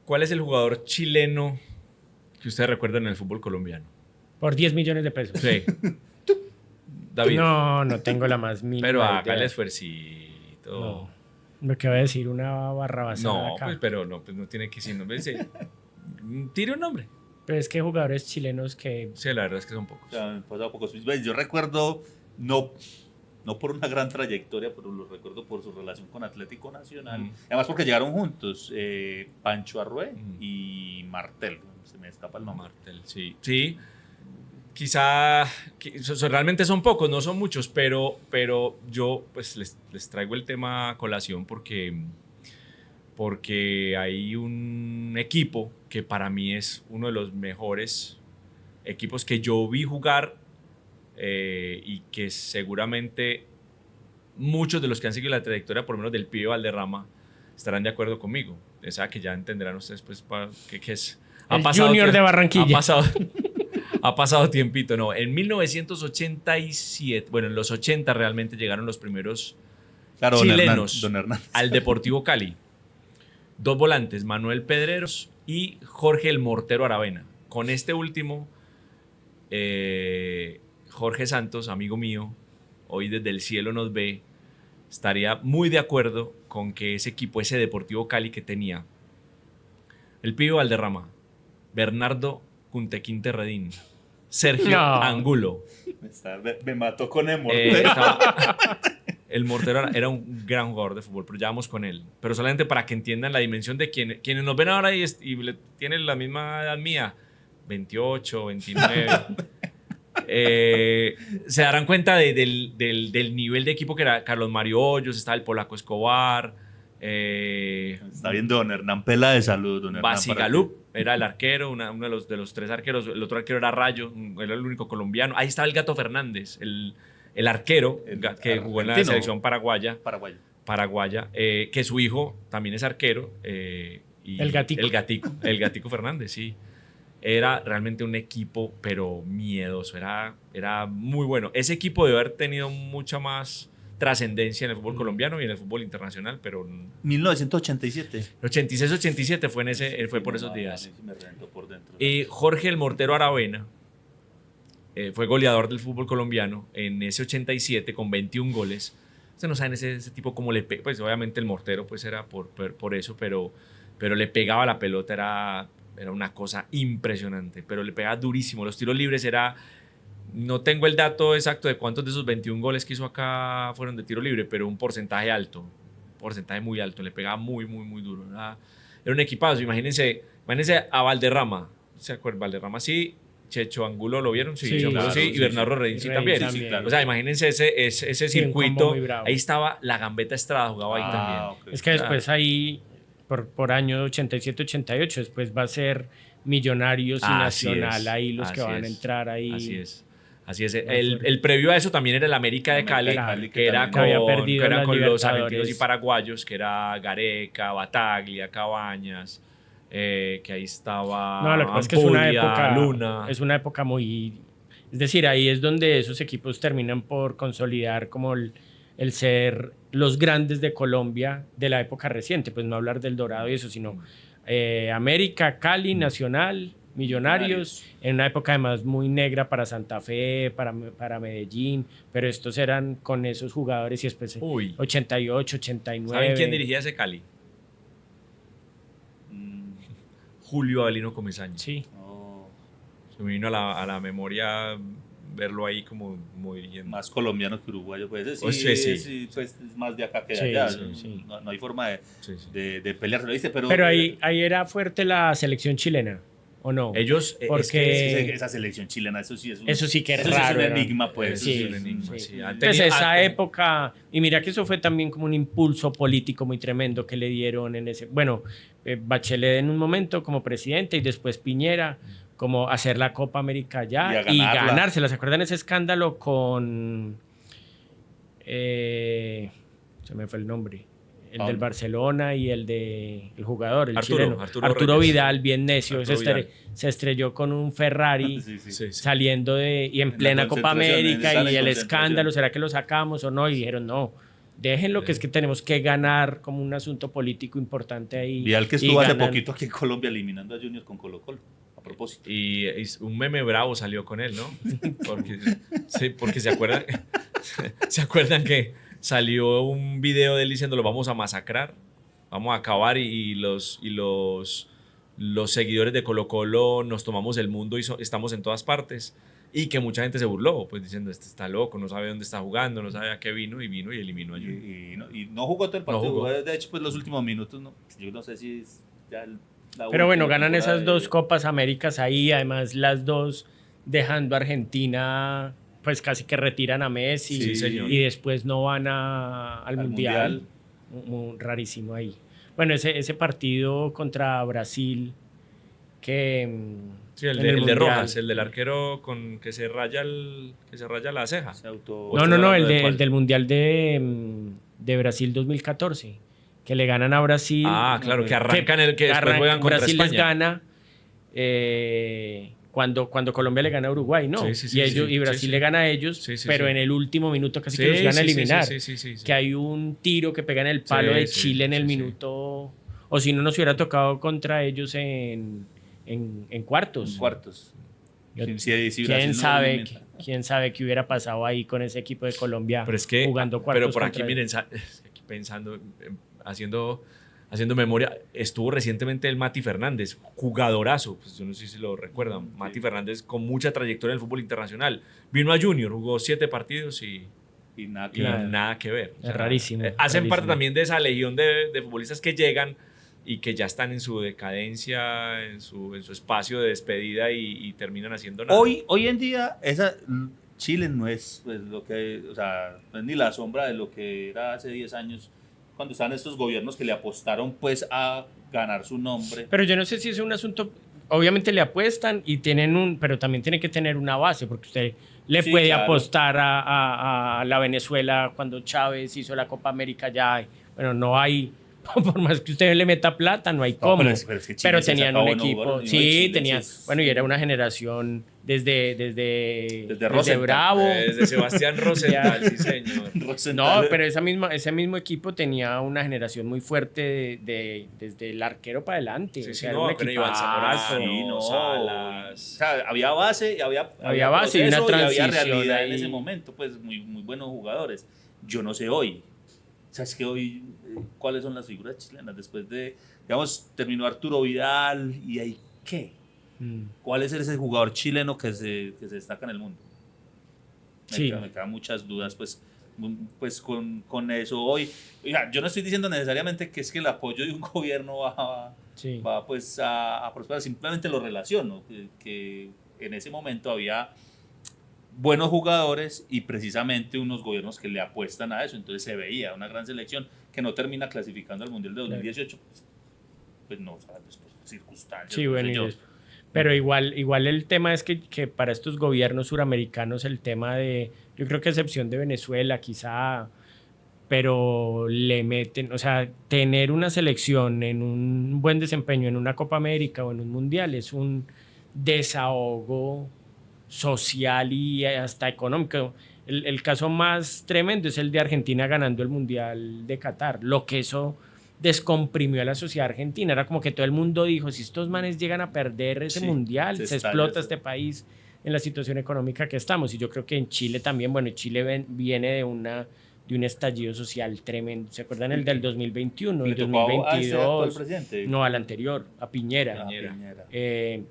¿Cuál es el jugador chileno que ustedes recuerdan en el fútbol colombiano? Por 10 millones de pesos. Sí. David. No tengo la más mínima Pero idea. hágale esfuercito. No. Lo que voy a decir, una barrabasada No, acá. pues, pero no, pues no tiene que decir nombre. Tire un nombre. Pero es que hay jugadores chilenos que... Sí, la verdad es que son pocos. O sea, me pasa pocos. Yo recuerdo, no por una gran trayectoria, pero lo recuerdo por su relación con Atlético Nacional. Además porque llegaron juntos Pancho Arrué y Martel. Se me escapa el nombre. Martel, sí. Sí. Quizá realmente son pocos, no son muchos, pero yo pues les traigo el tema a colación porque hay un equipo que para mí es uno de los mejores equipos que yo vi jugar y que seguramente muchos de los que han seguido la trayectoria, por lo menos del pibe Valderrama, estarán de acuerdo conmigo. O sea, que ya entenderán ustedes pues qué es. El Junior de Barranquilla. Ha pasado tiempito, no. En 1987, bueno, en los 80 realmente llegaron los primeros chilenos don Hernán. al Deportivo Cali. 2 volantes, Manuel Pedreros y Jorge el Mortero Aravena. Con este último, Jorge Santos, amigo mío, hoy desde el cielo nos ve, estaría muy de acuerdo con que ese equipo, ese Deportivo Cali que tenía el pibe Valderrama, Bernardo Cuntequín Terredín, Sergio Angulo. Me mató con el Mortero. El Mortero era un gran jugador de fútbol, pero ya vamos con él. Pero solamente para que entiendan la dimensión de quienes nos ven ahora y tienen la misma edad mía, 28, 29, se darán cuenta del nivel de equipo que era Carlos Mario Hoyos, estaba el Polaco Escobar. Está viendo don Hernán Pela de salud. Don Hernán Basigalup era el arquero, uno de los 3 arqueros. El otro arquero era Rayo, era el único colombiano. Ahí estaba el Gato Fernández, el arquero que jugó en la selección paraguaya, que su hijo también es arquero. Y el Gatico Fernández, sí. Era realmente un equipo, pero miedoso. Era muy bueno. Ese equipo debe haber tenido mucha más trascendencia en el fútbol colombiano y en el fútbol internacional, pero 1987. 86-87 fue por esos días. Me reventó por dentro. Jorge el Mortero Aravena fue goleador del fútbol colombiano en ese 87 con 21 goles. Ustedes no saben ese tipo cómo le pega. Pues obviamente el Mortero pues era por eso, pero le pegaba la pelota, era una cosa impresionante, pero le pegaba durísimo. Los tiros libres no tengo el dato exacto de cuántos de esos 21 goles que hizo acá fueron de tiro libre, pero un porcentaje alto, muy alto, le pegaba muy, muy, muy duro. Era un equipazo. Imagínense a Valderrama, ¿se acuerdan? Valderrama sí, Checho Angulo lo vieron, sí, claro, sí, y Bernardo Redín sí también. Claro. O sea, imagínense ese circuito, ahí estaba la Gambetta Estrada, jugaba ahí también. Okay. Es que después ahí, por año 87-88, después va a ser Millonarios y Nacional, ahí los que van a entrar ahí. Así es. El previo a eso también era el América de Cali, que era con los argentinos y paraguayos, que era Gareca, Bataglia, Cabañas, que ahí estaba No, lo que pasa es que Luna. Es una época muy... Es decir, ahí es donde esos equipos terminan por consolidar como el ser los grandes de Colombia de la época reciente, pues no hablar del Dorado y eso, sino América, Cali, Nacional, Millonarios, en una época además muy negra para Santa Fe, para Medellín, pero estos eran con esos jugadores y después 88, 89. ¿Saben quién dirigía ese Cali? Julio Avelino Comesaña. Sí. Se me vino a la memoria verlo ahí como dirigiendo. Más colombiano que uruguayo, pues sí, pues es más de acá que de allá. Sí. No hay forma de pelear, lo dice, pero ahí era fuerte la selección chilena. ¿O no? Ellos, porque esa selección chilena, eso sí que es raro. Es un enigma, pues. Sí, es un enigma. Sí. Entonces esa época, y mira que eso fue también como un impulso político muy tremendo que le dieron en ese... Bueno, Bachelet en un momento como presidente y después Piñera, como hacer la Copa América allá y ganársela. ¿Se acuerdan ese escándalo con... se me fue el nombre. El del Barcelona y el jugador, el chileno. Arturo Vidal, bien necio. Se estrelló con un Ferrari saliendo y en plena Copa América y el escándalo, ¿será que lo sacamos o no? Y dijeron no. Déjenlo, que es que tenemos que ganar como un asunto político importante ahí. Vidal que estuvo hace poquito aquí en Colombia eliminando a Junior con Colo-Colo, a propósito. Y un meme bravo salió con él, ¿no? Porque se acuerdan, se acuerdan que salió un video de él diciendo lo vamos a masacrar, vamos a acabar y los seguidores de Colo-Colo nos tomamos el mundo y estamos en todas partes. Y que mucha gente se burló, pues diciendo, este está loco, no sabe dónde está jugando, no sabe a qué vino y eliminó a Junior. Y no jugó todo el partido, No jugó. de hecho, pues los últimos minutos, no, yo no sé si es ya Pero bueno, ganan esas dos Copas Américas ahí, además las dos dejando a Argentina, pues casi que retiran a Messi, Sí, señor. y después no van al Mundial. Muy rarísimo ahí. Bueno, ese partido contra Brasil, que... Sí, el de Rojas, el del arquero que se raya la ceja. No, el del Mundial de Brasil 2014, que le ganan a Brasil. Ah, claro, que arrancan que después juegan contra Brasil España. les gana cuando Colombia le gana a Uruguay, ¿no? Sí, y Brasil le gana a ellos, pero en el último minuto casi que los iban a eliminar. Que hay un tiro que pega en el palo de Chile en el minuto, o si no nos hubiera tocado contra ellos en cuartos. ¿Quién sabe qué hubiera pasado ahí con ese equipo de Colombia jugando cuartos? Pero por aquí, miren, aquí pensando, haciendo memoria, estuvo recientemente el Mati Fernández, jugadorazo, pues yo no sé si lo recuerdan, Mati Fernández con mucha trayectoria en el fútbol internacional. Vino a Junior, jugó 7 partidos y nada que ver. Es rarísimo. Hacen parte también de esa legión de futbolistas que llegan y que ya están en su decadencia, en su espacio de despedida y terminan haciendo nada. Hoy en día, Chile no es pues, no es ni la sombra de lo que era hace 10 años, cuando estaban estos gobiernos que le apostaron pues a ganar su nombre. Pero yo no sé si es un asunto, obviamente le apuestan y pero también tiene que tener una base, porque usted le puede apostar a la Venezuela cuando Chávez hizo la Copa América ya, bueno, no hay... Por más que usted le meta plata, no hay cómo. Pero tenían un equipo. Sí, tenían. Bueno, y era una generación desde Bravo. Desde Sebastián Rosenthal, sí, señor. No, pero ese mismo equipo tenía una generación muy fuerte desde el arquero para adelante. Sí, o sea, no, pero Iván Zamorano, Salas. O sea, había base y había base y una transición. Y había realidad ahí. en ese momento, pues muy, muy buenos jugadores. Yo no sé hoy. ¿Sabes qué hoy? ¿Cuáles son las figuras chilenas? Después de, digamos, terminó Arturo Vidal y ahí, ¿qué? ¿Cuál es ese jugador chileno que se destaca en el mundo? Me quedan muchas dudas, pues con eso hoy. Oiga, yo no estoy diciendo necesariamente que es que el apoyo de un gobierno va pues a prosperar, simplemente lo relaciono, que en ese momento había buenos jugadores y precisamente unos gobiernos que le apuestan a eso, entonces se veía una gran selección que no termina clasificando al Mundial de 2018, pues no, ¿sabes? Por circunstancias. Sí, bueno, pero igual el tema es que para estos gobiernos suramericanos el tema yo creo que a excepción de Venezuela quizá, pero le meten, o sea, tener una selección en un buen desempeño en una Copa América o en un Mundial es un desahogo social y hasta económico. El caso más tremendo es el de Argentina ganando el Mundial de Qatar. Lo que eso descomprimió a la sociedad argentina. Era como que todo el mundo dijo, si estos manes llegan a perder ese Mundial, se explota este país en la situación económica que estamos. Y yo creo que en Chile también, bueno, Chile viene de un estallido social tremendo. ¿Se acuerdan el del 2021? El 2022. No, al anterior, a Piñera.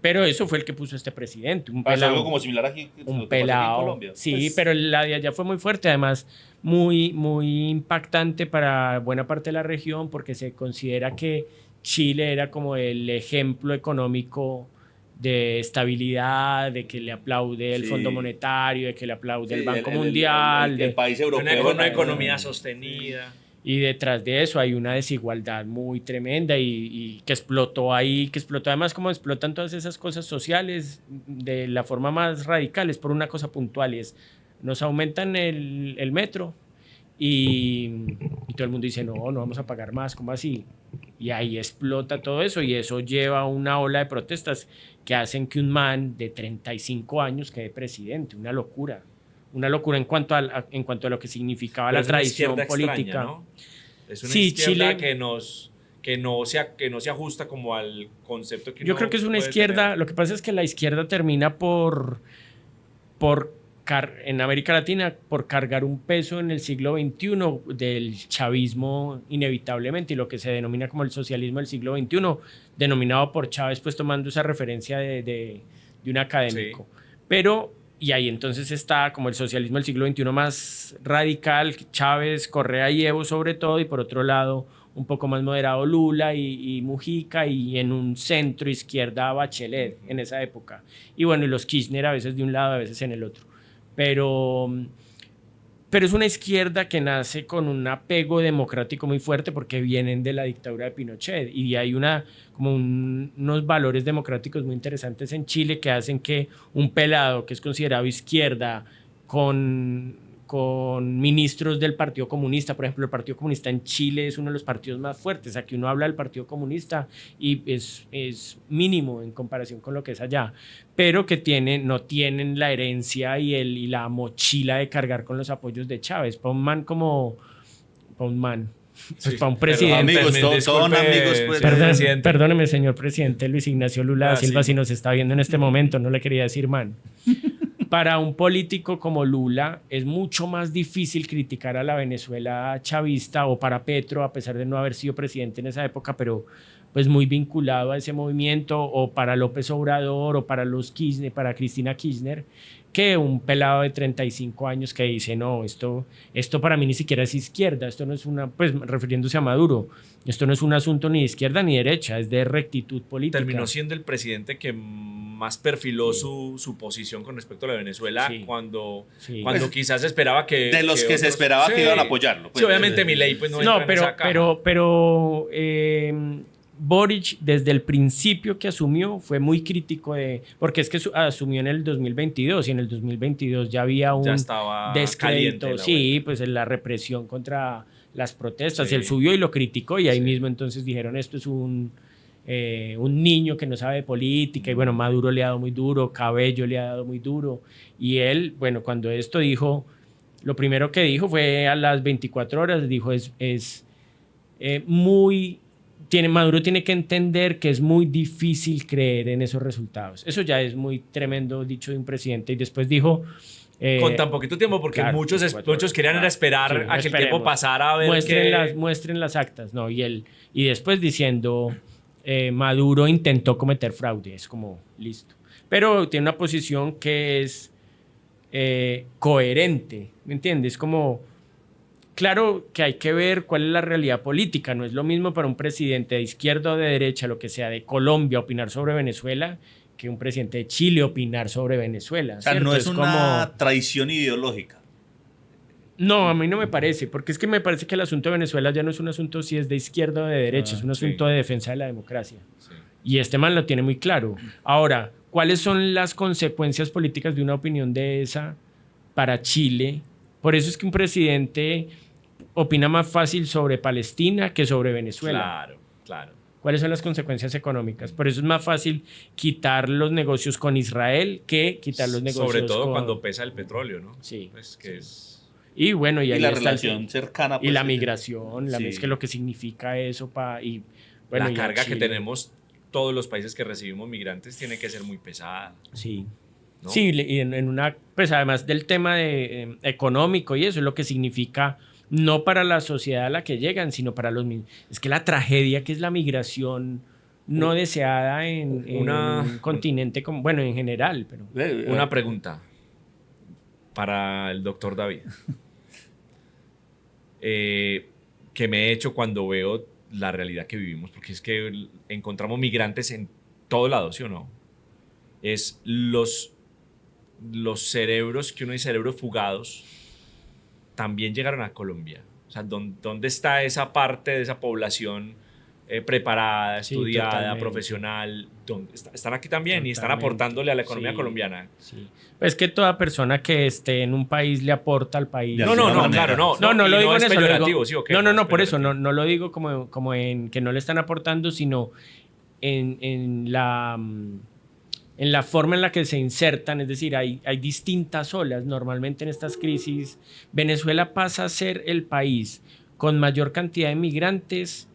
Pero eso fue el que puso este presidente. Algo como similar aquí, un pelado. En Colombia. Sí, pues, pero la de allá fue muy fuerte, además muy, muy impactante para buena parte de la región, porque se considera que Chile era como el ejemplo económico de estabilidad, de que le aplaude el Fondo Monetario, de que le aplaude el Banco Mundial. El país europeo. Una economía sostenida. Y detrás de eso hay una desigualdad muy tremenda y que explotó ahí, que explotó además como explotan todas esas cosas sociales de la forma más radical, es por una cosa puntual, y es nos aumentan el metro y todo el mundo dice no vamos a pagar más, ¿cómo así? Y ahí explota todo eso y eso lleva a una ola de protestas que hacen que un man de 35 años quede presidente, una locura una locura en cuanto a lo que significaba Pero la es una tradición izquierda política. extraña, ¿no? Es una Sí, izquierda Chile, que no se ajusta como al concepto que yo uno creo que es una puede izquierda, tener. lo que pasa es que la izquierda termina en América Latina por cargar un peso en el siglo XXI del chavismo inevitablemente, y lo que se denomina como el socialismo del siglo XXI, denominado por Chávez, pues tomando esa referencia de un académico. Sí. Pero, y ahí entonces está como el socialismo del siglo XXI más radical, Chávez, Correa y Evo sobre todo, y por otro lado un poco más moderado Lula y Mujica, y en un centro izquierda Bachelet en esa época. Y bueno, y los Kirchner a veces de un lado, a veces en el otro. Pero es una izquierda que nace con un apego democrático muy fuerte porque vienen de la dictadura de Pinochet, y hay unos valores democráticos muy interesantes en Chile que hacen que un pelado que es considerado izquierda con ministros del Partido Comunista, por ejemplo, el Partido Comunista en Chile es uno de los partidos más fuertes. Aquí uno habla del Partido Comunista y es mínimo en comparación con lo que es allá, pero que no tienen la herencia y la mochila de cargar con los apoyos de Chávez. Para un man pues Sí, para un Pero presidente. amigos, me son disculpe, amigos, pues. señor presidente. Perdóneme, señor presidente Luis Ignacio Lula da Silva, sí. si nos está viendo en este momento, no le quería decir man. Para un político como Lula es mucho más difícil criticar a la Venezuela chavista, o para Petro, a pesar de no haber sido presidente en esa época, pero pues muy vinculado a ese movimiento, o para López Obrador, o para los Kirchner, para Cristina Kirchner, que un pelado de 35 años que dice, no, esto para mí ni siquiera es izquierda, esto no es pues refiriéndose a Maduro, esto no es un asunto ni de izquierda ni derecha, es de rectitud política. Terminó siendo el presidente que más perfiló su posición con respecto a la Venezuela cuando quizás esperaba que... De los que se esperaba que iban a apoyarlo. Sí, obviamente Milei pues no entra en esa caja. pero Boric desde el principio que asumió fue muy crítico porque es que asumió en el 2022 y en el 2022 ya había un descrédito, sí, pues en la represión contra las protestas, él subió y lo criticó, y ahí mismo entonces dijeron esto es un niño que no sabe de política, y bueno, Maduro le ha dado muy duro, Cabello le ha dado muy duro, y él, bueno, cuando esto dijo, lo primero que dijo fue a las 24 horas, dijo Maduro tiene que entender que es muy difícil creer en esos resultados. Eso ya es muy tremendo dicho de un presidente. Y después dijo... con tan poquito tiempo, porque claro, muchos querían era esperar a que el tiempo pasara a ver muestren las actas, ¿no? Y después diciendo, Maduro intentó cometer fraude. Es como, listo. Pero tiene una posición que es coherente, ¿me entiendes? Como... Claro que hay que ver cuál es la realidad política. No es lo mismo para un presidente de izquierda o de derecha, lo que sea, de Colombia, opinar sobre Venezuela, que un presidente de Chile opinar sobre Venezuela. O sea, ¿cierto? no es una traición ideológica. No, a mí no me parece, porque es que me parece que el asunto de Venezuela ya no es un asunto si es de izquierda o de derecha, es un asunto de defensa de la democracia. Sí. Y este man lo tiene muy claro. Ahora, ¿cuáles son las consecuencias políticas de una opinión de esa para Chile? Por eso es que un presidente opina más fácil sobre Palestina que sobre Venezuela. Claro. ¿Cuáles son las consecuencias económicas? Por eso es más fácil quitar los negocios con Israel que quitar los negocios sobre todo cuando pesa el petróleo, ¿no? Sí. Pues que es... Y bueno, y la relación cercana. Pues, y la migración, es que lo que significa eso la carga que tenemos todos los países que recibimos migrantes tiene que ser muy pesada. Sí. ¿No? Sí, y pues además del tema económico y eso es lo que significa no para la sociedad a la que llegan, sino para los mismos. Es que la tragedia que es la migración no deseada en un continente como, bueno, en general. Pero una pregunta para el doctor David. Que me he hecho cuando veo la realidad que vivimos, porque es que encontramos migrantes en todo lado, ¿sí o no? Es los cerebros, que uno dice cerebros fugados, también llegaron a Colombia. O sea, ¿dónde está esa parte de esa población preparada, estudiada, profesional? Están aquí también y están aportándole a la economía colombiana. Sí. Pues que toda persona que esté en un país le aporta al país. No, claro, no lo digo en eso. Por eso no lo digo como en que no le están aportando, sino en en la forma en la que se insertan, es decir, hay distintas olas. Normalmente en estas crisis, Venezuela pasa a ser el país con mayor cantidad de migrantes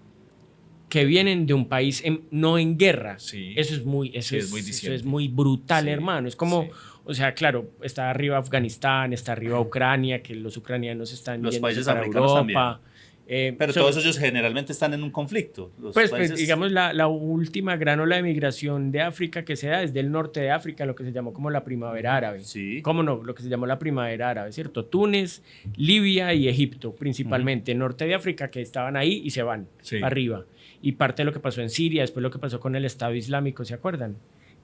que vienen de un país no en guerra. Sí. Eso es muy, Sí, es muy eso es muy brutal, Sí, hermano. Es como, sí. o sea, claro, está arriba Afganistán, está arriba Ucrania, que los ucranianos están Los yéndose países para africanos Europa. Pero todos ellos generalmente están en un conflicto. Los Pues países... digamos, la última gran ola de migración de África que se da es del norte de África, lo que se llamó como la primavera árabe. Sí. ¿Cómo no? Lo que se llamó la primavera árabe, ¿cierto? Túnez, Libia y Egipto, principalmente. Norte de África, que estaban ahí y se van para arriba. Y parte de lo que pasó en Siria, después lo que pasó con el Estado Islámico, ¿se acuerdan?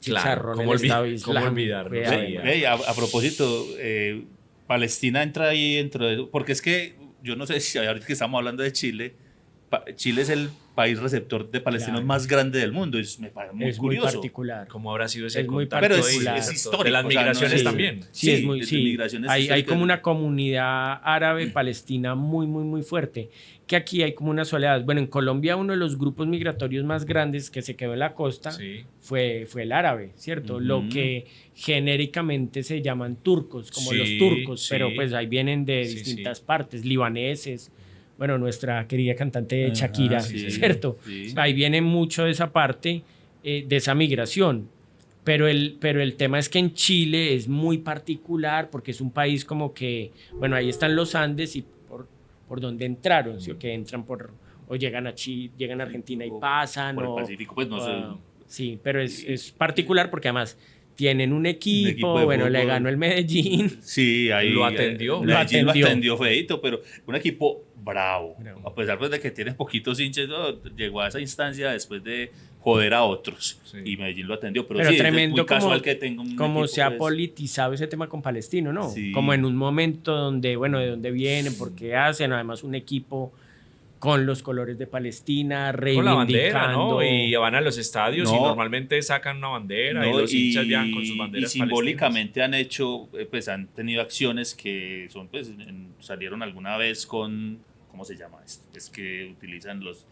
Claro, ¿cómo olvidarlo? A propósito, Palestina entra ahí dentro de eso, porque es que yo no sé si ahorita que estamos hablando de Chile, Chile es el país receptor de palestinos más grande del mundo, me parece muy curioso. Muy particular. ¿Cómo habrá sido ese contacto? Pero es histórico. De las migraciones también. Sí, es muy, hay como una comunidad árabe palestina muy, muy, muy fuerte, que aquí hay como una soledad. Bueno, en Colombia uno de los grupos migratorios más grandes que se quedó en la costa fue el árabe, ¿cierto? Lo que genéricamente se llaman turcos, como los turcos, pero pues ahí vienen de distintas partes, libaneses. Bueno, nuestra querida cantante Shakira, ¿cierto? Sí. Ahí viene mucho de esa parte, de esa migración. Pero el tema es que en Chile es muy particular porque es un país como que, bueno, ahí están los Andes y por donde entraron, ¿sí? O que entran o llegan a Chile, llegan a Argentina y pasan. Por el Pacífico, pues no sé. Sí, pero es particular porque además tienen un equipo bueno, fútbol. Le ganó el Medellín. Sí, ahí lo atendió. Medellín lo atendió feito, pero un equipo bravo. A pesar pues, de que tiene poquitos hinchas, llegó a esa instancia después de joder a otros. Sí. Y Medellín lo atendió. Pero sí, tremendo es muy casual que tenga un como equipo, se ha pues, politizado ese tema con Palestino, ¿no? Sí. Como en un momento donde, bueno, de dónde vienen, por qué hacen, además un equipo con los colores de Palestina, reivindicando. Con la bandera, ¿no? Y van a los estadios y normalmente sacan una bandera y los hinchas viajan con sus banderas. Y simbólicamente han hecho, pues han tenido acciones que son, pues, salieron alguna vez con, ¿cómo se llama esto? Es que utilizan los...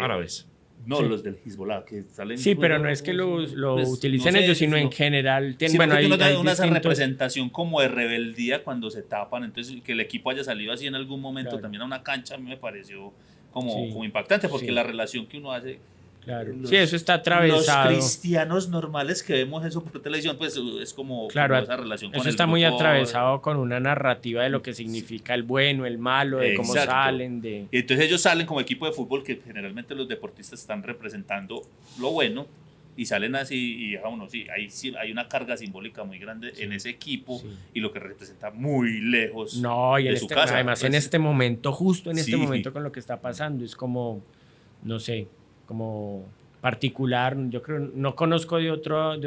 árabes. No, los del Hezbollah, que salen... Sí, pero no es que lo pues, utilicen no sé, ellos, sino en general. Bueno, hay una representación como de rebeldía cuando se tapan, entonces que el equipo haya salido así en algún momento también a una cancha, a mí me pareció como impactante, porque la relación que uno hace... Claro. Eso está atravesado. Los cristianos normales que vemos eso por televisión, pues es como esa relación con eso está muy atravesado con una narrativa de lo que significa el bueno, el malo, de cómo salen. Y entonces ellos salen como equipo de fútbol, que generalmente los deportistas están representando lo bueno, y salen así, y uno, hay una carga simbólica muy grande en ese equipo, y lo que representa muy lejos de su casa. Además, pues, en este momento, justo en este momento con lo que está pasando, es como, no sé, como particular. Yo creo, no conozco de otro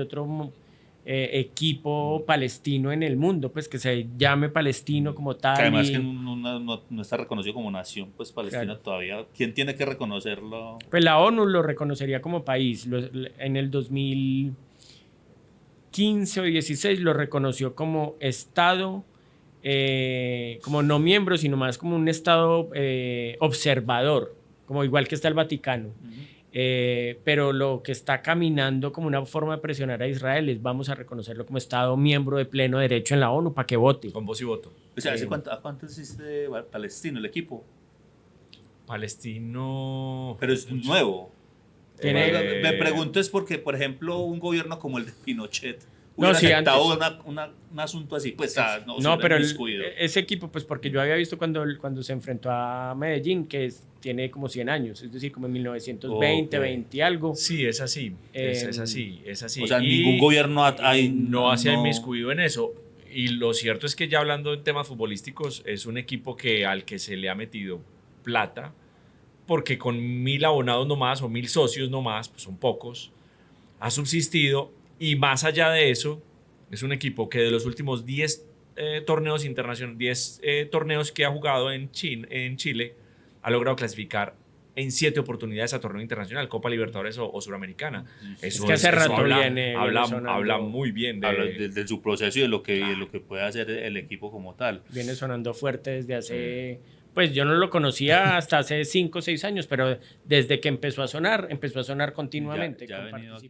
equipo palestino en el mundo, pues que se llame palestino como tal. Que además que no está reconocido como nación, pues Palestina todavía. ¿Quién tiene que reconocerlo? Pues la ONU lo reconocería como país. En el 2015 o 16 lo reconoció como Estado, como no miembro, sino más como un Estado observador, como igual que está el Vaticano. Pero lo que está caminando como una forma de presionar a Israel es vamos a reconocerlo como Estado miembro de pleno derecho en la ONU para que vote. Con voz y voto. O sea, ¿a cuánto existe Palestino, el equipo? Palestino... Pero es nuevo. Me pregunto es porque, por ejemplo, un gobierno como el de Pinochet hubiera aceptado un asunto así, pues pero ese equipo, pues porque yo había visto cuando se enfrentó a Medellín, que tiene como 100 años, es decir, como en 1920, 20 y algo. Sí, es así, es así. O sea, ningún gobierno no se ha inmiscuido en eso. Y lo cierto es que ya hablando en temas futbolísticos, es un equipo al que se le ha metido plata, porque con 1000 abonados nomás o 1000 socios nomás, pues son pocos, ha subsistido. Y más allá de eso, es un equipo que de los últimos 10 torneos internacionales, 10 torneos que ha jugado en Chile, ha logrado clasificar en 7 oportunidades a torneo internacional, Copa Libertadores o Suramericana. Eso, es que hace rato habla muy bien de su proceso y de lo que puede hacer el equipo como tal. Viene sonando fuerte desde hace... Pues yo no lo conocía hasta hace 5 o 6 años, pero desde que empezó a sonar continuamente. Ya ha venido aquí.